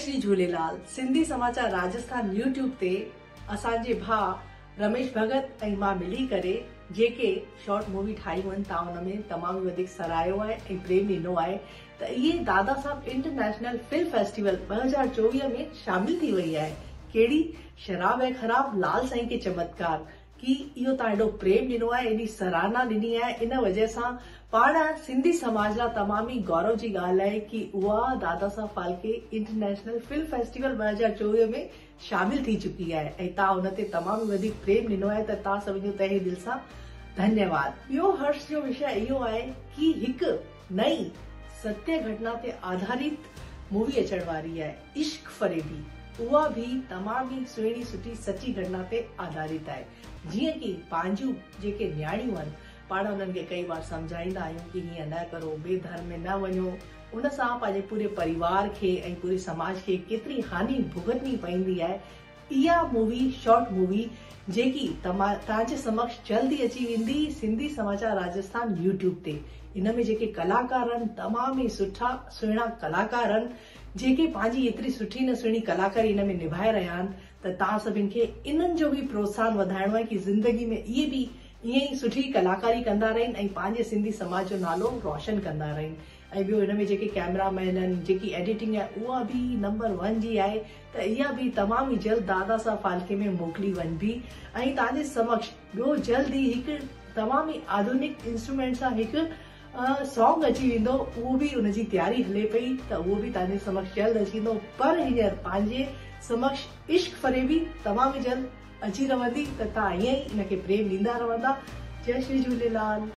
श्री झूलेलाल। सिंधी समाचार राजस्थान यूट्यूब ते असांजे भाउ रमेश भगत ऐं मां मिली करे जेके शॉर्ट मूवी ठाहियूं आहिनि तव्हां हुन में तमामु वधीक सराहियो आहे ऐं प्रेम ॾिनो आहे त इहे Dada Saheb international film festival 2024 में शामिल थी वई आहे। कहिड़ी शराब है ख़राब लाल साईं के चमत्कार की इहो तव्हां एॾो प्रेम ॾिनो आहे, एॾी सराहना ॾिनी आहे। इन वजह सां पाण सिंधी समाज लाइ तमामु ई गौरव जी ॻाल्हि आहे कि उहा Dada Saheb Phalke international film festival 2024 में शामिल थी चुकी आहे ऐं तव्हां हुन ते तमामु वधीक प्रेम ॾिनो आहे त तव्हां सभिनी जो तहे दिल सां धन्यवाद। ॿियो हर्ष जो विषय इहो आहे कि हिकु नई सत्य घटना ते आधारित मूवी अचण वारी आहे, इश्क फरेबी। उहा भी तमामु ई सुहिणी सुठी सची घटना ते आधारित आहे। जीअं कि पंहिंजूं जेके न्याणियूं आहिनि पाण उन्हनि खे कई बार सम्झाईंदा आहियूं कि हीअं न करो, ॿिए धर्म में न वञो, उन सां पंहिंजे पूरे परिवार खे ऐं पूरे समाज खे केतिरी हानि भुगतनी पवंदी आहे। इहा मूवी शॉर्ट मूवी जेकी तव्हांजे समक्ष जल्दी अची वेंदी सिंधी समाचार राजस्थान यूट्यूब ते। इन में जेके कलाकार आहिनि तमामु ई सुठा सुहिणा कलाकार आहिनि जेके पंहिंजी एतिरी सुठी न सुहिणी कलाकारी इन में निभाए रहिया आहिनि त तव्हां सभिनि खे इन्हनि जो बि प्रोत्साहन वधाइणो आहे कि ज़िंदगी में इहे बि ईअं ई सुठी कलाकारी कंदा रहनि ऐं पंहिंजे सिंधी समाज जो नालो रोशन कंदा रहनि। ऐं ॿियो हिन में जेके कैमरामैन आहिनि, जेकी एडिटिंग आहे उहा बि नंबर 1 जी आहे त इहा बि तमामु ई जल्द दादा साहब फाल्के में मोकिली वञबी ऐं तव्हांजे समक्ष ॿियो जल्द ई हिकु तमामु ई आधुनिक इंस्ट्रूमेंट सां हिकु सॉन्ग अची वेंदो, उहो बि उनजी तयारी हले पई त उहो बि तव्हांजे समक्ष जल्द अची वेंदो। पर हींअर पंहिंजे समक्ष इश्क फरेबी तमामु जल्द अची रहंदी त तव्हां ईअं ई इनखे प्रेम ॾींदा रहंदा। जय श्री झूलेलाल।